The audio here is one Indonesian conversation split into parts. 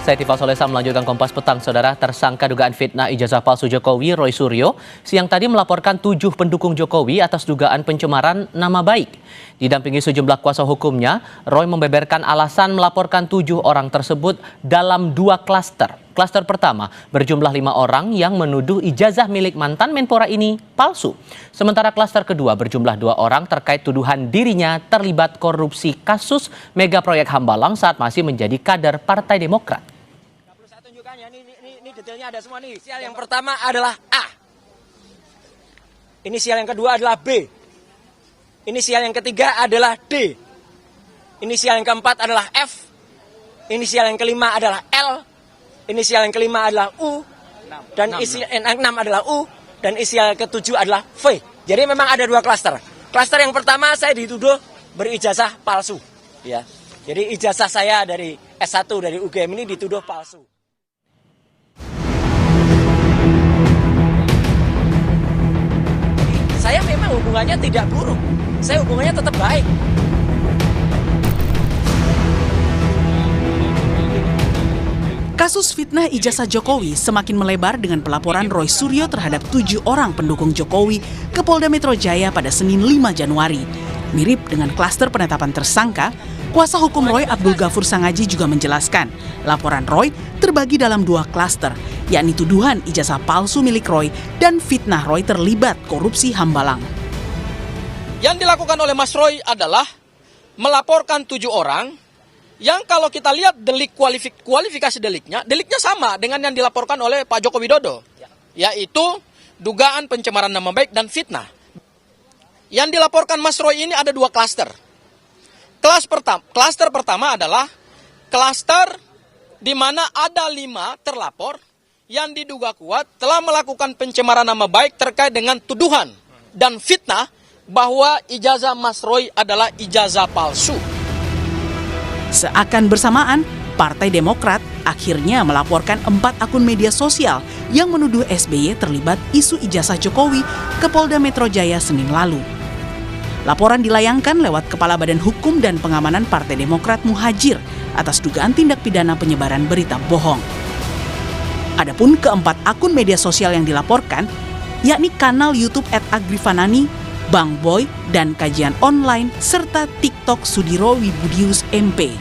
Saya Tifal Solesa melanjutkan Kompas Petang, Saudara. Tersangka dugaan fitnah ijazah palsu Jokowi, Roy Suryo, siang tadi melaporkan 7 pendukung Jokowi atas dugaan pencemaran nama baik. Didampingi sejumlah kuasa hukumnya, Roy membeberkan alasan melaporkan 7 orang tersebut dalam 2 klaster. Klaster pertama berjumlah 5 orang yang menuduh ijazah milik mantan Menpora ini palsu. Sementara klaster kedua berjumlah 2 orang terkait tuduhan dirinya terlibat korupsi kasus mega proyek Hambalang saat masih menjadi kader Partai Demokrat. Ini detailnya ada semua nih. Inisial yang pertama adalah A. Inisial yang kedua adalah B. Inisial yang ketiga adalah D. Inisial yang keempat adalah F. Inisial yang kelima adalah L. Inisial yang kelima adalah U. Dan inisial yang keenam adalah U. Dan inisial yang ketujuh adalah V. Jadi memang ada 2 klaster. Klaster yang pertama saya dituduh berijazah palsu. Ya. Jadi ijazah saya dari S1 dari UGM ini dituduh palsu. Saya memang hubungannya tidak buruk. Saya hubungannya tetap baik. Kasus fitnah ijazah Jokowi semakin melebar dengan pelaporan Roy Suryo terhadap 7 orang pendukung Jokowi ke Polda Metro Jaya pada Senin 5 Januari. Mirip dengan klaster penetapan tersangka, kuasa hukum Roy Abdul Ghafur Sangaji juga menjelaskan laporan Roy terbagi dalam 2 klaster, yakni tuduhan ijazah palsu milik Roy dan fitnah Roy terlibat korupsi Hambalang. Yang dilakukan oleh Mas Roy adalah melaporkan 7 orang yang kalau kita lihat delik kualifikasi deliknya sama dengan yang dilaporkan oleh Pak Joko Widodo, yaitu dugaan pencemaran nama baik dan fitnah. Yang dilaporkan Mas Roy ini ada 2 klaster. Klaster pertama adalah klaster di mana ada 5 terlapor yang diduga kuat telah melakukan pencemaran nama baik terkait dengan tuduhan dan fitnah bahwa ijazah Mas Roy adalah ijazah palsu. Seakan bersamaan, Partai Demokrat akhirnya melaporkan 4 akun media sosial yang menuduh SBY terlibat isu ijazah Jokowi ke Polda Metro Jaya Senin lalu. Laporan dilayangkan lewat Kepala Badan Hukum dan Pengamanan Partai Demokrat Muhajir atas dugaan tindak pidana penyebaran berita bohong. Adapun keempat akun media sosial yang dilaporkan, yakni kanal YouTube @agrifanani, Bang Boy, dan kajian online, serta TikTok Sudiro Wibudius MP.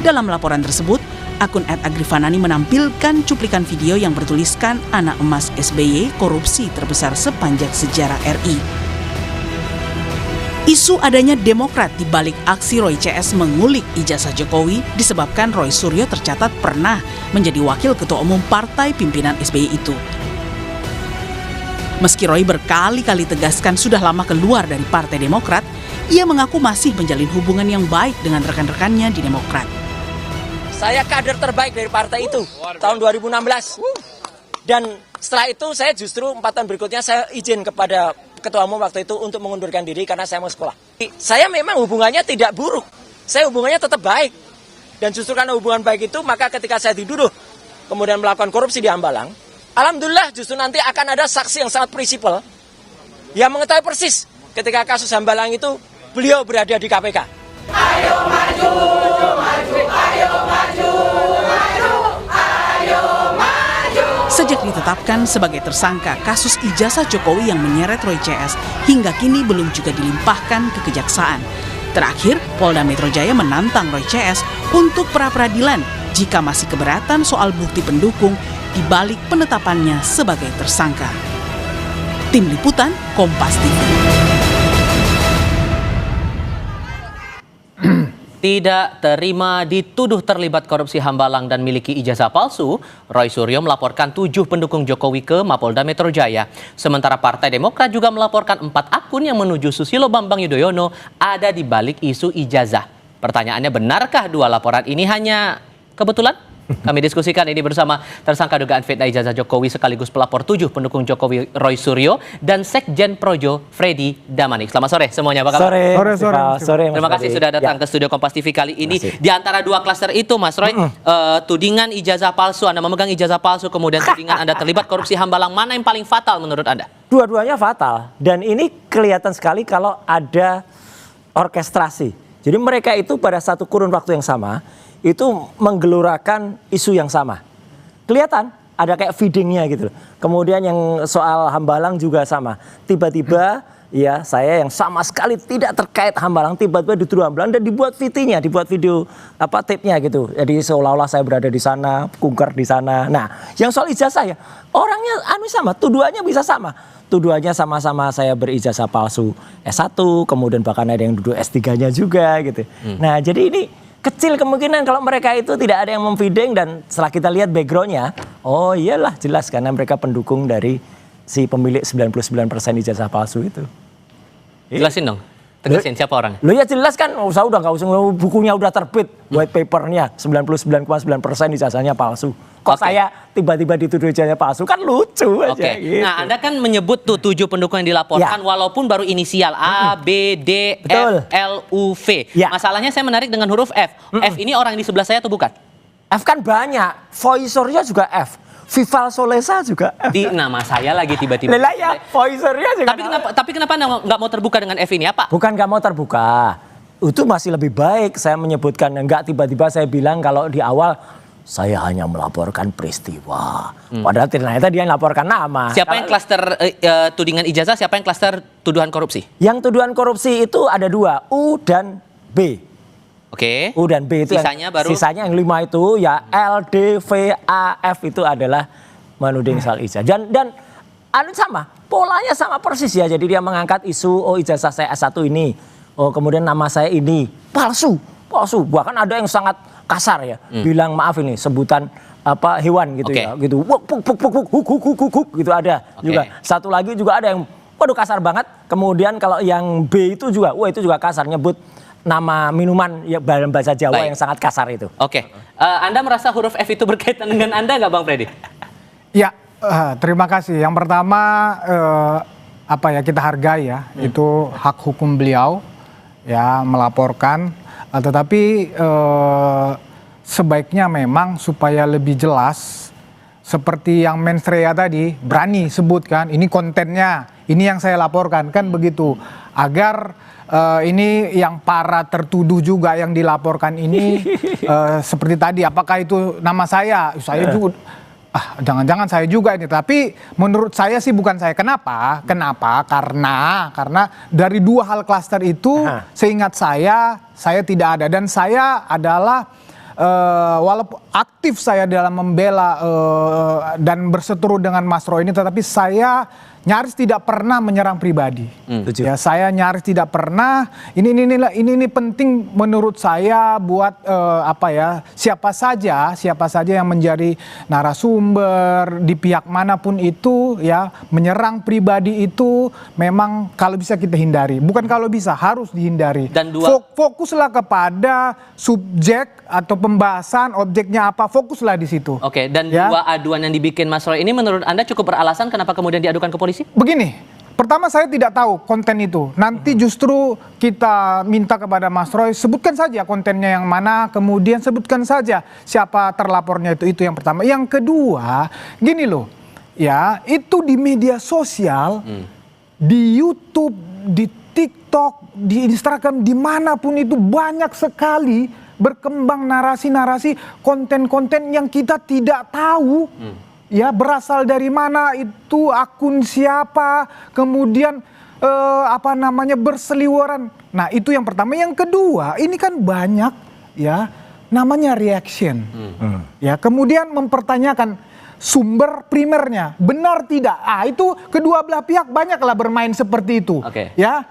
Dalam laporan tersebut, akun @agrifanani menampilkan cuplikan video yang bertuliskan anak emas SBY korupsi terbesar sepanjang sejarah RI. Isu adanya Demokrat di balik aksi Roy CS mengulik ijazah Jokowi disebabkan Roy Suryo tercatat pernah menjadi wakil ketua umum partai pimpinan SBY itu. Meski Roy berkali-kali tegaskan sudah lama keluar dari Partai Demokrat, ia mengaku masih menjalin hubungan yang baik dengan rekan-rekannya di Demokrat. Saya kader terbaik dari partai itu tahun 2016. Dan setelah itu saya justru 4 tahun berikutnya saya izin kepada ketua umum waktu itu untuk mengundurkan diri karena saya mau sekolah. Saya memang hubungannya tidak buruk. Saya hubungannya tetap baik. Dan justru karena hubungan baik itu, maka ketika saya dituduh kemudian melakukan korupsi di Hambalang, alhamdulillah justru nanti akan ada saksi yang sangat prinsipal yang mengetahui persis ketika kasus Hambalang itu beliau berada di KPK. Ayo maju, maju, ayo maju, maju, ayo maju. Sejak ditetapkan sebagai tersangka kasus ijazah Jokowi yang menyeret Roy CS, hingga kini belum juga dilimpahkan ke kejaksaan. Terakhir, Polda Metro Jaya menantang Roy CS untuk pra-peradilan jika masih keberatan soal bukti pendukung di balik penetapannya sebagai tersangka. Tim Liputan, Kompas TV. Tidak terima dituduh terlibat korupsi Hambalang dan miliki ijazah palsu, Roy Suryo melaporkan 7 pendukung Jokowi ke Mapolda Metro Jaya. Sementara Partai Demokrat juga melaporkan 4 akun yang menuju Susilo Bambang Yudhoyono ada di balik isu ijazah. Pertanyaannya, benarkah 2 laporan ini hanya kebetulan? Kami diskusikan ini bersama tersangka dugaan fitnah ijazah Jokowi sekaligus pelapor 7 pendukung Jokowi Roy Suryo dan Sekjen Projo Freddy Damanik. Selamat sore semuanya, apa kabar? Sore. Terima kasih sudah datang ke studio Kompas TV kali ini. Di antara 2 klaster itu, Mas Roy, tudingan ijazah palsu, Anda memegang ijazah palsu, kemudian tudingan Anda terlibat korupsi Hambalang, mana yang paling fatal menurut Anda? Dua-duanya fatal. Dan ini kelihatan sekali kalau ada orkestrasi. Jadi mereka itu pada satu kurun waktu yang sama itu menggelorakan isu yang sama. Kelihatan ada kayak feedingnya gitu. Kemudian yang soal Hambalang juga sama. Tiba-tiba ya saya yang sama sekali tidak terkait Hambalang tiba-tiba dituduh Hambalang dan dibuat VT-nya, dibuat video tape-nya gitu. Jadi seolah-olah saya berada di sana, kunker di sana. Nah, yang soal ijazah ya orangnya sama, tuduhannya bisa sama. Tuduhannya sama-sama saya berijazah palsu S1, kemudian bahkan ada yang duduk S3-nya juga gitu. Nah, jadi ini kecil kemungkinan kalau mereka itu tidak ada yang memfeeding dan setelah kita lihat background-nya, oh iyalah jelas karena mereka pendukung dari si pemilik 99% ijazah palsu itu. Jelasin dong, tegasin siapa orangnya? Lo ya jelas kan, usah udah nggak usah, bukunya udah terbit, white papernya 99,9% ijazahnya palsu. Kok saya tiba-tiba dituduh ijazahnya palsu kan lucu aja. Oke. Gitu. Nah, Anda kan menyebut tuh 7 pendukung yang dilaporkan walaupun baru inisial A, B, D, F, L, U, V. Ya. Masalahnya saya menarik dengan huruf F. F ini orang di sebelah saya atau bukan? F kan banyak, voicernya juga F. Vival Solesa juga F. Di nama saya lagi tiba-tiba. Lelah ya, voicernya juga. Tapi kenapa Anda nggak mau terbuka dengan F ini apa? Bukan nggak mau terbuka. Itu masih lebih baik saya menyebutkan. Enggak tiba-tiba saya bilang kalau di awal saya hanya melaporkan peristiwa. Padahal ternyata dia laporkan nama. Siapa yang klaster tudingan ijazah, siapa yang klaster tuduhan korupsi? Yang tuduhan korupsi itu ada 2, U dan B. Oke. U dan B itu sisanya yang 5 itu ya L, D, V, A, F itu adalah menuding soal ijazah. Dan sama, polanya sama persis ya. Jadi dia mengangkat isu ijazah saya S1 ini. Oh kemudian nama saya ini palsu. Bahkan ada yang sangat kasar ya. Bilang maaf ini sebutan hewan gitu ya. Gitu. Huk gitu ada juga. Satu lagi juga ada yang waduh kasar banget. Kemudian kalau yang B itu juga itu juga kasar nyebut nama minuman ya dalam bahasa Jawa yang sangat kasar itu. Oke. Anda merasa huruf F itu berkaitan dengan Anda nggak Bang Freddy? Ya, terima kasih. Yang pertama kita hargai ya, itu hak hukum beliau ya melaporkan. Tetapi sebaiknya memang supaya lebih jelas seperti yang Mensreya tadi berani sebutkan ini kontennya, ini yang saya laporkan kan begitu agar ini yang para tertuduh juga yang dilaporkan ini seperti tadi apakah itu nama saya juga jangan-jangan saya juga ini tapi menurut saya sih bukan saya. Kenapa karena dari 2 hal klaster itu seingat saya tidak ada dan saya adalah walaupun aktif saya dalam membela dan berseteru dengan Mas Roy ini tetapi saya nyaris tidak pernah menyerang pribadi. Ya, saya nyaris tidak pernah. Ini penting menurut saya buat siapa saja yang menjadi narasumber di pihak manapun itu ya menyerang pribadi itu memang kalau bisa kita hindari. Bukan kalau bisa, harus dihindari. Dan fokuslah kepada subjek atau pembahasan objeknya apa, fokuslah di situ. Oke, dan 2 aduan yang dibikin Mas Roy ini menurut Anda cukup beralasan kenapa kemudian diadukan ke polisi? Begini, pertama saya tidak tahu konten itu. Nanti justru kita minta kepada Mas Roy sebutkan saja kontennya yang mana, kemudian sebutkan saja siapa terlapornya itu yang pertama. Yang kedua, gini loh, ya itu di media sosial, di YouTube, di TikTok, di Instagram, dimanapun itu banyak sekali berkembang narasi-narasi, konten-konten yang kita tidak tahu. Ya berasal dari mana itu, akun siapa, kemudian berseliweran. Nah itu yang pertama. Yang kedua ini kan banyak ya namanya reaction. Ya kemudian mempertanyakan sumber primernya benar tidak. Itu kedua belah pihak banyaklah bermain seperti itu. Ya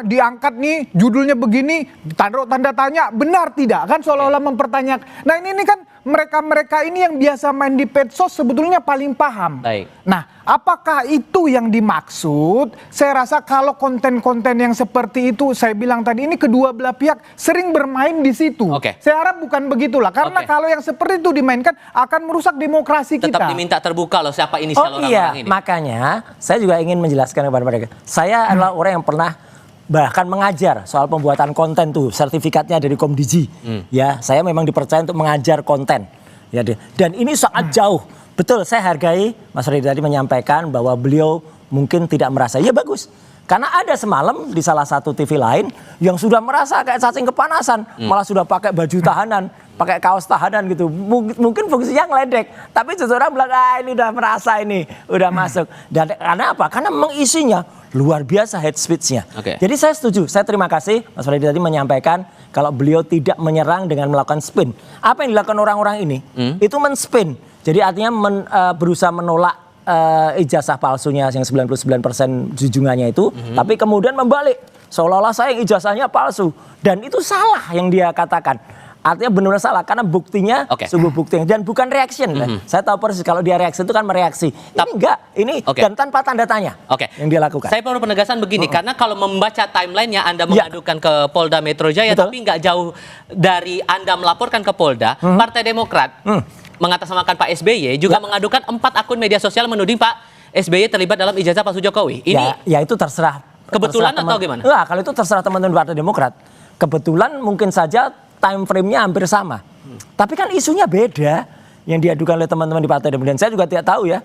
diangkat nih judulnya begini, tanda tanya benar tidak kan seolah-olah mempertanyakan. Nah ini kan mereka ini yang biasa main di medsos sebetulnya paling paham. Nah, apakah itu yang dimaksud? Saya rasa kalau konten-konten yang seperti itu, saya bilang tadi ini kedua belah pihak sering bermain di situ. Saya harap bukan begitulah, karena kalau yang seperti itu dimainkan akan merusak demokrasi kita. Tetap diminta terbuka loh siapa inisial orang-orang ini. Makanya saya juga ingin menjelaskan kepada mereka. Saya adalah orang yang pernah bahkan mengajar soal pembuatan konten tuh, sertifikatnya dari Komdiji. Ya, saya memang dipercaya untuk mengajar konten. Ya, dan ini sangat jauh. Betul, saya hargai Mas Freddy tadi menyampaikan bahwa beliau mungkin tidak merasa. Ya bagus. Karena ada semalam di salah satu TV lain yang sudah merasa kayak cacing kepanasan, malah sudah pakai baju tahanan, pakai kaos tahanan gitu. Mungkin fungsinya ngeledek, tapi seseorang bilang ini udah merasa ini, udah masuk. Dan karena apa? Karena memang isinya luar biasa hate speech-nya. Oke. Jadi saya setuju, saya terima kasih Mas Freddy tadi menyampaikan kalau beliau tidak menyerang dengan melakukan spin. Apa yang dilakukan orang-orang ini? Itu men-spin. Jadi artinya berusaha menolak ijazah palsunya yang 99% junjungannya itu, tapi kemudian membalik seolah-olah saya yang ijazahnya palsu, dan itu salah yang dia katakan. Artinya benar-benar salah karena buktinya sungguh bukti dan bukan reaction. Saya tahu persis kalau dia reaksi itu kan mereaksi. Ini enggak, ini dan tanpa tanda tanya yang dia lakukan. Saya perlu penegasan begini, karena kalau membaca timelinenya Anda mengadukan ke Polda Metro Jaya, tapi nggak jauh dari Anda melaporkan ke Polda, Partai Demokrat mengatasnamakan Pak SBY juga mengadukan 4 akun media sosial menuding Pak SBY terlibat dalam ijazah palsu Jokowi. Ini ya itu terserah. Kebetulan atau gimana? Enggak, kalau itu terserah teman-teman Partai Demokrat. Kebetulan mungkin saja time frame-nya hampir sama. Tapi kan isunya beda yang diadukan oleh teman-teman di Partai Demokrat. Dan saya juga tidak tahu ya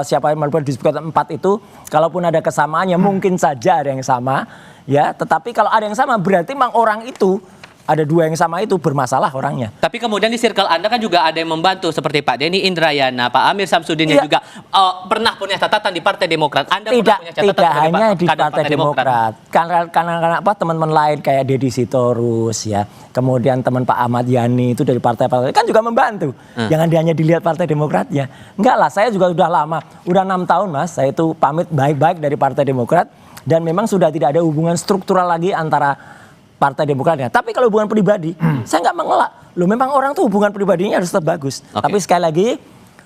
siapa yang melakukan disebutkan 4 itu. Kalaupun ada kesamaannya mungkin saja ada yang sama. Ya, tetapi kalau ada yang sama berarti memang orang itu ada 2 yang sama itu bermasalah orangnya. Tapi kemudian di circle Anda kan juga ada yang membantu seperti Pak Denny Indrayana, Pak Amir Samsudin yang juga pernah punya catatan di Partai Demokrat. Anda pernah punya catatan tidak hanya di kader Partai Demokrat. Karena apa teman-teman lain kayak Deddy Sitorus ya, kemudian teman Pak Ahmad Yani itu dari partai-partai kan juga membantu. Jangan hanya dilihat Partai Demokratnya. Enggak lah, saya juga sudah lama, udah 6 tahun Mas, saya itu pamit baik-baik dari Partai Demokrat dan memang sudah tidak ada hubungan struktural lagi antara Partai Demokratnya. Tapi kalau hubungan pribadi, saya nggak mengelak. Loh, memang orang tuh hubungan pribadinya harus tetap bagus. Tapi sekali lagi,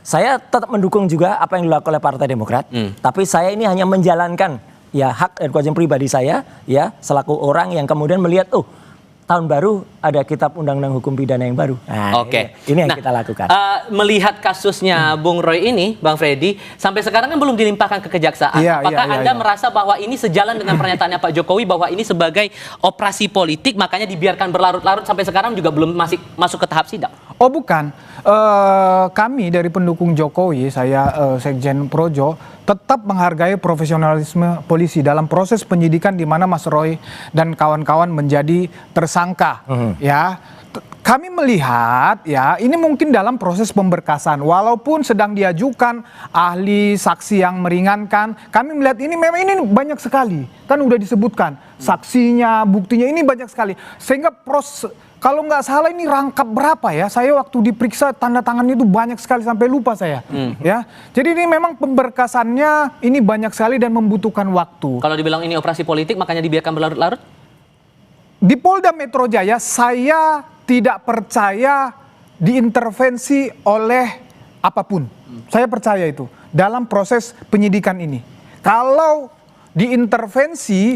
saya tetap mendukung juga apa yang dilakukan oleh Partai Demokrat. Tapi saya ini hanya menjalankan ya hak dan kewajiban pribadi saya ya selaku orang yang kemudian melihat tahun baru ada kitab undang-undang hukum pidana yang baru. Nah, ini yang kita lakukan. Melihat kasusnya Bung Roy ini, Bang Freddy, sampai sekarang kan belum dilimpahkan ke kejaksaan. Apakah Anda merasa bahwa ini sejalan dengan pernyataannya Pak Jokowi bahwa ini sebagai operasi politik, makanya dibiarkan berlarut-larut sampai sekarang juga belum masuk ke tahap sidang? Oh bukan, kami dari pendukung Jokowi, saya Sekjen Projo, tetap menghargai profesionalisme polisi dalam proses penyidikan di mana Mas Roy dan kawan-kawan menjadi tersangka. Ya, kami melihat ya ini mungkin dalam proses pemberkasan, walaupun sedang diajukan ahli saksi yang meringankan, kami melihat ini memang ini banyak sekali, kan udah disebutkan saksinya, buktinya ini banyak sekali, sehingga proses kalau nggak salah ini rangkap berapa ya? Saya waktu diperiksa tanda tangannya itu banyak sekali sampai lupa saya. Ya, jadi ini memang pemberkasannya ini banyak sekali dan membutuhkan waktu. Kalau dibilang ini operasi politik, makanya dibiarkan berlarut-larut? Di Polda Metro Jaya saya tidak percaya diintervensi oleh apapun. Saya percaya itu dalam proses penyidikan ini. Kalau diintervensi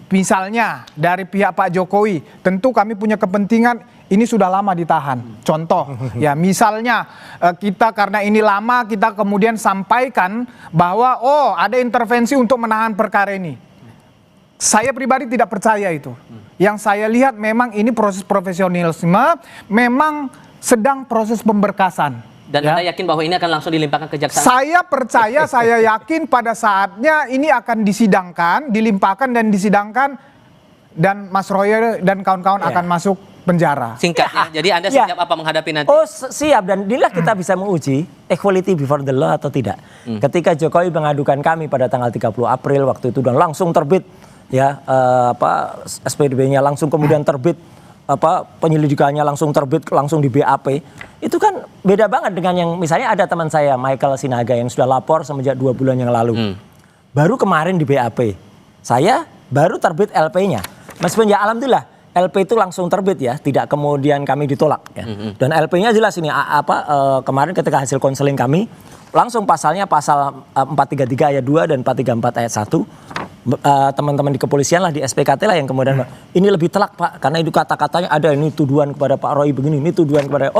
misalnya dari pihak Pak Jokowi, tentu kami punya kepentingan ini sudah lama ditahan. Contoh, ya misalnya kita karena ini lama kita kemudian sampaikan bahwa ada intervensi untuk menahan perkara ini. Saya pribadi tidak percaya itu. Yang saya lihat memang ini proses profesionalisme, memang sedang proses pemberkasan. Dan Anda yakin bahwa ini akan langsung dilimpahkan ke kejaksaan? Saya percaya, saya yakin pada saatnya ini akan disidangkan, dilimpahkan dan disidangkan, dan Mas Roy dan kawan-kawan akan masuk penjara. Singkatnya, jadi Anda siap apa menghadapi nanti? Oh siap, dan inilah kita bisa menguji equality before the law atau tidak. Ketika Jokowi mengadukan kami pada tanggal 30 April waktu itu dan langsung terbit ya SPDB-nya langsung kemudian terbit penyelidikannya langsung terbit, langsung di BAP. Itu kan beda banget dengan yang misalnya ada teman saya Michael Sinaga yang sudah lapor semenjak 2 bulan yang lalu. Baru kemarin di BAP. Saya baru terbit LP-nya. Meskipun ya alhamdulillah LP itu langsung terbit ya, tidak kemudian kami ditolak ya. Dan LP-nya jelas ini kemarin ketika hasil konseling kami langsung pasalnya pasal 433 ayat 2 dan 434 ayat 1. Teman-teman di kepolisian lah, di SPKT lah yang kemudian ini lebih telak Pak, karena itu kata-katanya ada ini tuduhan kepada Pak Roy begini, ini tuduhan kepada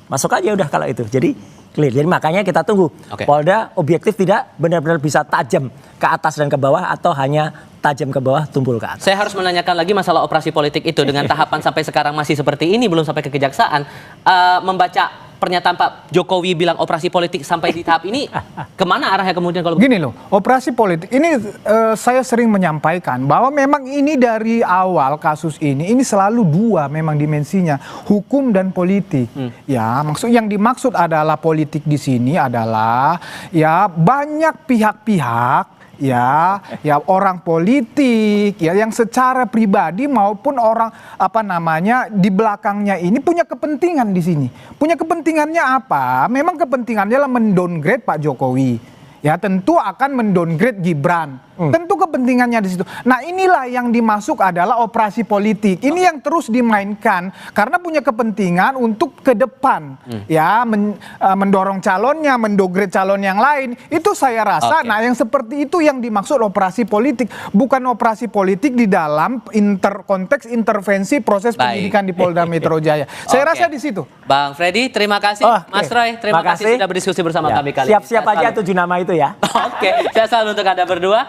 masuk aja udah kalau itu. Jadi clear. Jadi makanya kita tunggu Polda objektif tidak benar-benar bisa tajam ke atas dan ke bawah atau hanya tajam ke bawah tumpul ke atas. Saya harus menanyakan lagi masalah operasi politik itu dengan tahapan sampai sekarang masih seperti ini, belum sampai ke kejaksaan. Membaca pernyataan Pak Jokowi bilang operasi politik sampai di tahap ini, kemana arahnya kemudian kalau Gini loh, operasi politik ini saya sering menyampaikan bahwa memang ini dari awal kasus ini selalu dua memang dimensinya, hukum dan politik. Ya, yang dimaksud adalah politik di sini adalah ya banyak pihak-pihak ya orang politik ya yang secara pribadi maupun orang di belakangnya ini punya kepentingan di sini. Punya kepentingannya apa? Memang kepentingannya adalah mendowngrade Pak Jokowi. Ya tentu akan mendowngrade Gibran. Tentu kepentingannya di situ. Nah inilah yang dimasuk adalah operasi politik. Ini yang terus dimainkan karena punya kepentingan untuk ke depan. Ya mendorong calonnya, mendowngrade calon yang lain. Itu saya rasa, nah yang seperti itu yang dimaksud operasi politik. Bukan operasi politik di dalam konteks intervensi proses penyidikan di Polda Metro Jaya. Saya rasa di situ. Bang Freddy, terima kasih. Mas Roy, terima kasih sudah berdiskusi bersama kami kali ini. Siap-siap aja 7 nama itu ya. Oke, saya selalu untuk Anda berdua.